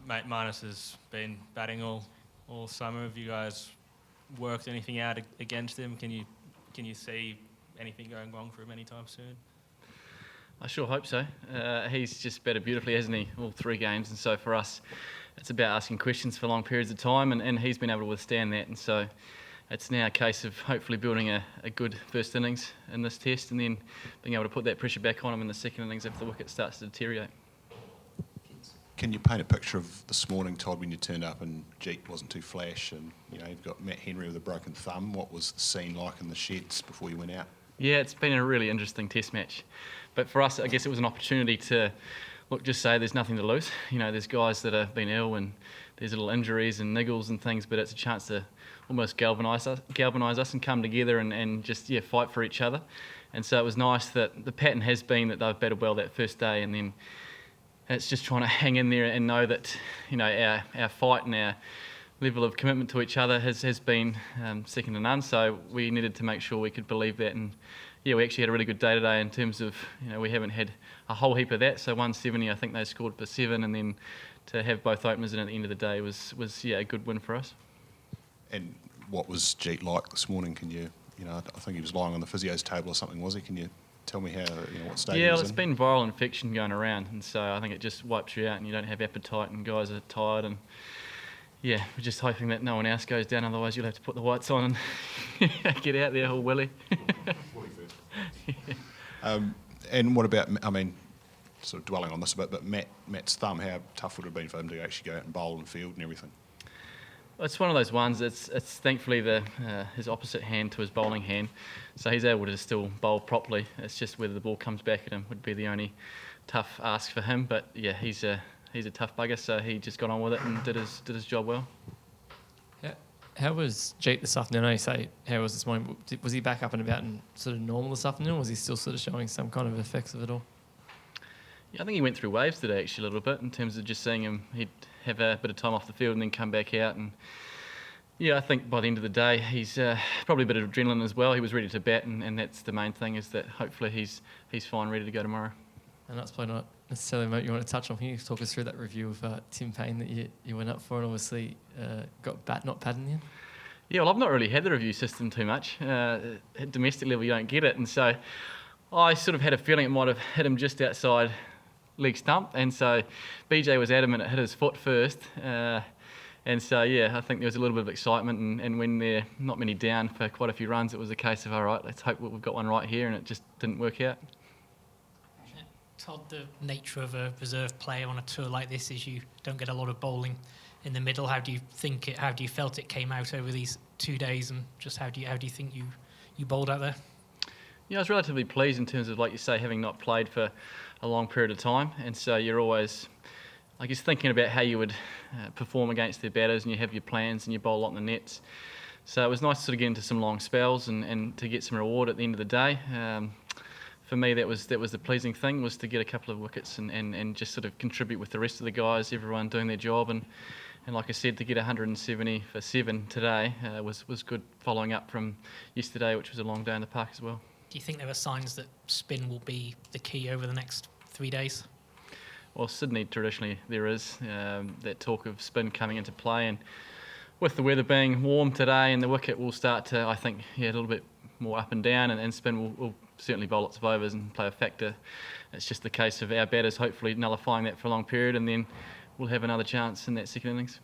Mate, Marnus has been batting all summer. Have you guys worked anything out against him? Can you see anything going wrong for him anytime soon? I sure hope so. He's just batted beautifully, hasn't he, all 3 games? And so for us, it's about asking questions for long periods of time, and he's been able to withstand that. And so it's now a case of hopefully building a good first innings in this test, and then being able to put that pressure back on him in the second innings if the wicket starts to deteriorate. Can you paint a picture of this morning, Todd, when you turned up and Jeet wasn't too flash, and you've got Matt Henry with a broken thumb? What was the scene like in the sheds before you went out? Yeah, it's been a really interesting test match. But for us, I guess it was an opportunity to, just say there's nothing to lose. There's guys that have been ill and there's little injuries and niggles and things, but it's a chance to almost galvanise us and come together and just, fight for each other. And so it was nice that the pattern has been that they've batted well that first day, and then it's just trying to hang in there and know that, our fight and our level of commitment to each other has been second to none. So we needed to make sure we could believe that. And we actually had a really good day today in terms of, we haven't had a whole heap of that. So 170, I think they scored for 7, and then to have both openers in at the end of the day was a good win for us. And what was Jeet like this morning? Can you, I think he was lying on the physio's table or something, was he? Can you tell me how, what state he was in? It's been viral infection going around, and so I think it just wipes you out and you don't have appetite and guys are tired, and we're just hoping that no one else goes down, otherwise you'll have to put the whites on and get out there all willy. And what about, sort of dwelling on this a bit, but Matt's thumb, how tough would it have been for him to actually go out and bowl and field and everything? It's one of those ones. It's thankfully his opposite hand to his bowling hand, so he's able to still bowl properly. It's just whether the ball comes back at him would be the only tough ask for him. But he's a tough bugger, so he just got on with it and did his job well. Yeah. How was Jeet this afternoon? I know you say how was this morning. Was he back up and about and sort of normal this afternoon, or was he still sort of showing some kind of effects of it all? Yeah, I think he went through waves today actually a little bit in terms of just seeing him. He'd have a bit of time off the field and then come back out, and I think by the end of the day he's probably a bit of adrenaline as well. He was ready to bat, and that's the main thing, is that hopefully he's fine, ready to go tomorrow. And that's probably not necessarily what you want to touch on. Can you talk us through that review of Tim Payne that you went up for, and obviously got bat not pad in the end? Yeah, well, I've not really had the review system too much. At domestic level you don't get it, and so I sort of had a feeling it might have hit him just outside leg stump, and so BJ was adamant it hit his foot first, and so I think there was a little bit of excitement, and when they're not many down for quite a few runs, it was a case of, all right, let's hope we've got one right here, and it just didn't work out. Todd, the nature of a reserve player on a tour like this is you don't get a lot of bowling in the middle. How do you felt it came out over these 2 days, and just how do you think you bowled out there? Yeah, I was relatively pleased in terms of, like you say, having not played for a long period of time, and so you're always, I guess, thinking about how you would perform against their batters, and you have your plans and you bowl a lot in the nets. So it was nice to sort of get into some long spells and to get some reward at the end of the day. For me, that was the pleasing thing, was to get a couple of wickets and just sort of contribute with the rest of the guys, everyone doing their job, and like I said, to get 170 for 7 today was good, following up from yesterday, which was a long day in the park as well. Do you think there are signs that spin will be the key over the next 3 days? Well, Sydney, traditionally, there is that talk of spin coming into play, and with the weather being warm today, and the wicket will start to, I think, a little bit more up and down, and spin will certainly bowl lots of overs and play a factor. It's just the case of our batters hopefully nullifying that for a long period, and then we'll have another chance in that second innings.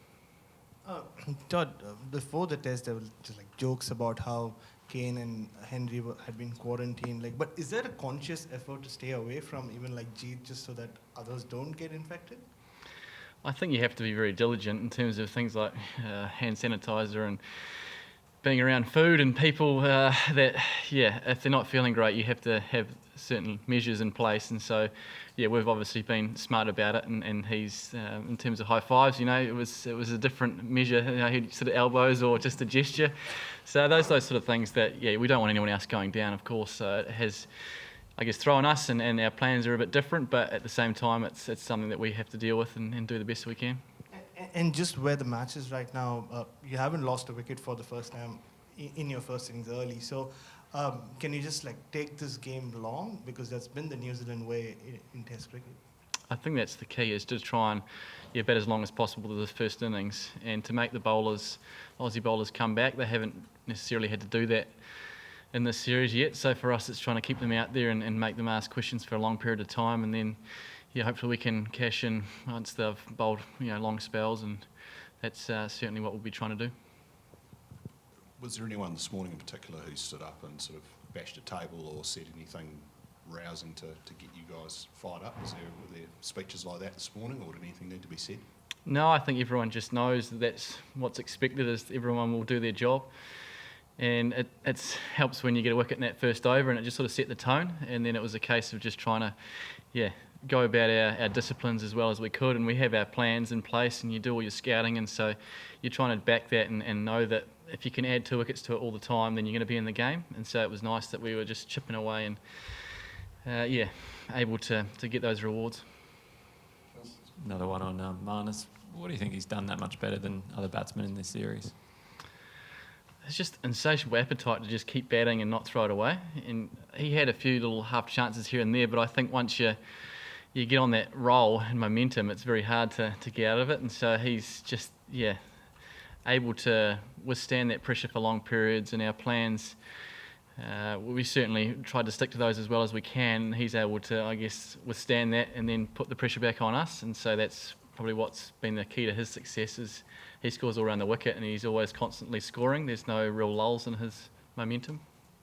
Todd, before the test, there were just jokes about how Kane and Henry had been quarantined. But is there a conscious effort to stay away from even Jeet, just so that others don't get infected? I think you have to be very diligent in terms of things like hand sanitizer and being around food and people if they're not feeling great, you have to have certain measures in place. And so, we've obviously been smart about it. And he's, in terms of high fives, it was a different measure. He'd sort of elbows or just a gesture. So those sort of things that, we don't want anyone else going down, of course. So it has, I guess, thrown us, and our plans are a bit different. But at the same time, it's something that we have to deal with and do the best we can. And just where the match is right now, you haven't lost a wicket for the first time in your first innings early. So can you just take this game long? Because that's been the New Zealand way in Test cricket. I think that's the key, is to try and bat as long as possible to the first innings, and to make the Aussie bowlers come back. They haven't necessarily had to do that in this series yet, so for us it's trying to keep them out there and make them ask questions for a long period of time, and then hopefully we can cash in once they've bowled long spells, and that's certainly what we'll be trying to do. Was there anyone this morning in particular who stood up and sort of bashed a table or said anything rousing to get you guys fired up? Were there speeches like that this morning, or did anything need to be said? No, I think everyone just knows that that's what's expected, is everyone will do their job. And it helps when you get a wicket in that first over, and it just sort of set the tone. And then it was a case of just trying to, go about our disciplines as well as we could. And we have our plans in place, and you do all your scouting, and so you're trying to back that and know that if you can add 2 wickets to it all the time, then you're going to be in the game. And so it was nice that we were just chipping away and, able to get those rewards. Another one on Marnus. What do you think he's done that much better than other batsmen in this series? It's just insatiable appetite to just keep batting and not throw it away. And he had a few little half chances here and there, but I think once you get on that roll and momentum, it's very hard to get out of it. And so he's just, able to withstand that pressure for long periods. And our plans, we certainly tried to stick to those as well as we can. He's able to, I guess, withstand that and then put the pressure back on us. And so that's probably what's been the key to his success, is he scores all around the wicket and he's always constantly scoring. There's no real lulls in his momentum.